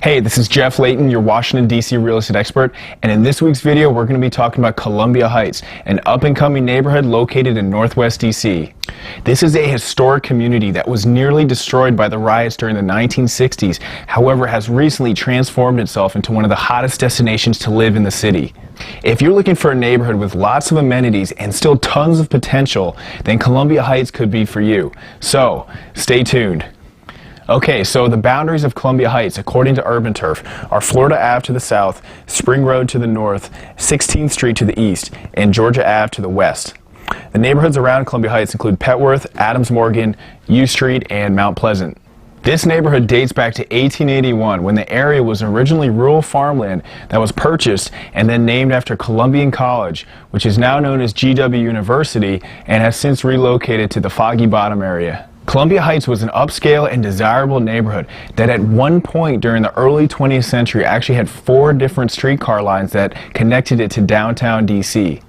Hey, this is Jeff Leighton, your Washington, D.C. real estate expert, and in this week's video, we're going to be talking about Columbia Heights, an up-and-coming neighborhood located in Northwest D.C. This is a historic community that was nearly destroyed by the riots during the 1960s, however, has recently transformed itself into one of the hottest destinations to live in the city. If you're looking for a neighborhood with lots of amenities and still tons of potential, then Columbia Heights could be for you. So, stay tuned. Okay, so the boundaries of Columbia Heights, according to Urban Turf, are Florida Ave to the south, Spring Road to the north, 16th Street to the east, and Georgia Ave to the west. The neighborhoods around Columbia Heights include Petworth, Adams Morgan, U Street, and Mount Pleasant. This neighborhood dates back to 1881, when the area was originally rural farmland that was purchased and then named after Columbian College, which is now known as GW University and has since relocated to the Foggy Bottom area. Columbia Heights was an upscale and desirable neighborhood that at one point during the early 20th century actually had 4 different streetcar lines that connected it to downtown DC.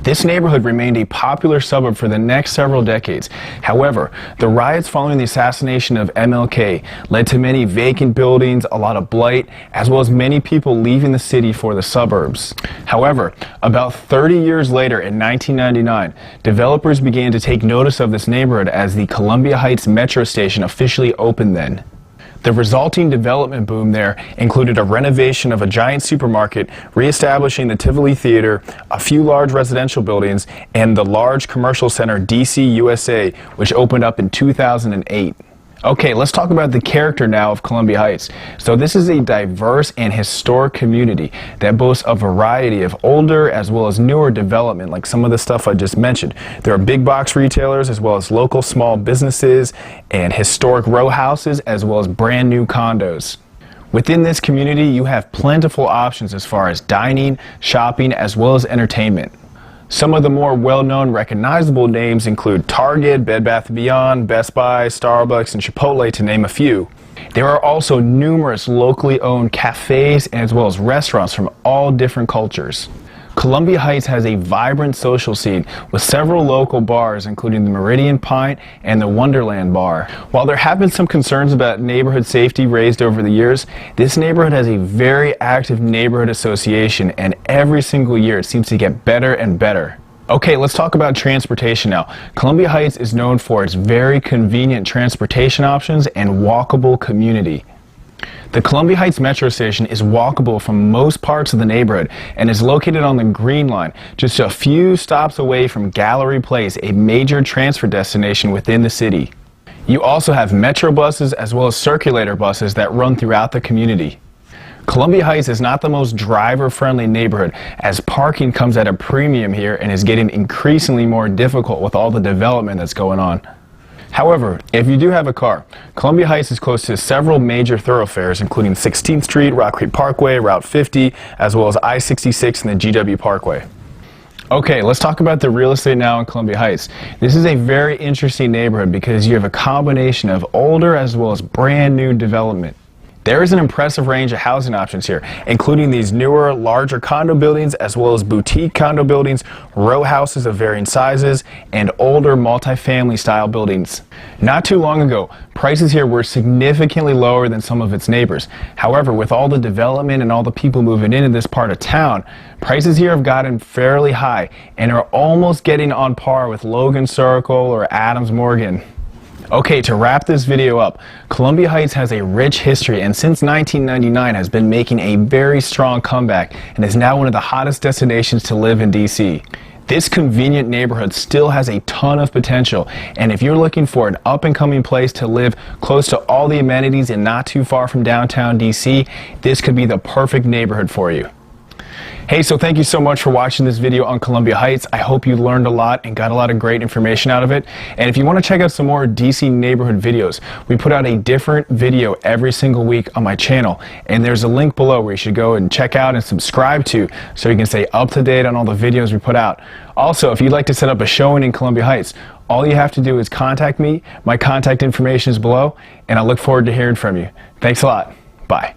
This neighborhood remained a popular suburb for the next several decades. However, the riots following the assassination of MLK led to many vacant buildings, a lot of blight, as well as many people leaving the city for the suburbs. However, about 30 years later in 1999, developers began to take notice of this neighborhood as the Columbia Heights Metro Station officially opened then. The resulting development boom there included a renovation of a giant supermarket, reestablishing the Tivoli Theater, a few large residential buildings, and the large commercial center DC USA, which opened up in 2008. Okay, let's talk about the character now of Columbia Heights. So this is a diverse and historic community that boasts a variety of older as well as newer development, like some of the stuff I just mentioned. There are big box retailers as well as local small businesses and historic row houses as well as brand new condos. Within this community, you have plentiful options as far as dining, shopping, as well as entertainment. Some of the more well-known recognizable names include Target, Bed Bath & Beyond, Best Buy, Starbucks, and Chipotle, to name a few. There are also numerous locally owned cafes as well as restaurants from all different cultures. Columbia Heights has a vibrant social scene with several local bars, including the Meridian Pint and the Wonderland Bar. While there have been some concerns about neighborhood safety raised over the years, this neighborhood has a very active neighborhood association, and every single year it seems to get better and better. Okay, let's talk about transportation now. Columbia Heights is known for its very convenient transportation options and walkable community. The Columbia Heights Metro Station is walkable from most parts of the neighborhood and is located on the Green Line, just a few stops away from Gallery Place, a major transfer destination within the city. You also have Metro buses as well as circulator buses that run throughout the community. Columbia Heights is not the most driver-friendly neighborhood, as parking comes at a premium here and is getting increasingly more difficult with all the development that's going on. However, if you do have a car, Columbia Heights is close to several major thoroughfares, including 16th Street, Rock Creek Parkway, Route 50, as well as I-66 and the GW Parkway. Okay, let's talk about the real estate now in Columbia Heights. This is a very interesting neighborhood because you have a combination of older as well as brand new development. There is an impressive range of housing options here, including these newer, larger condo buildings as well as boutique condo buildings, row houses of varying sizes, and older multifamily style buildings. Not too long ago, prices here were significantly lower than some of its neighbors. However, with all the development and all the people moving into this part of town, prices here have gotten fairly high and are almost getting on par with Logan Circle or Adams Morgan. Okay, to wrap this video up, Columbia Heights has a rich history and since 1999 has been making a very strong comeback and is now one of the hottest destinations to live in DC. This convenient neighborhood still has a ton of potential, and if you're looking for an up-and-coming place to live close to all the amenities and not too far from downtown DC, this could be the perfect neighborhood for you. Hey, so thank you so much for watching this video on Columbia Heights. I hope you learned a lot and got a lot of great information out of it. And if you want to check out some more DC neighborhood videos, we put out a different video every single week on my channel. And there's a link below where you should go and check out and subscribe to so you can stay up to date on all the videos we put out. Also, if you'd like to set up a showing in Columbia Heights, all you have to do is contact me. My contact information is below, and I look forward to hearing from you. Thanks a lot. Bye.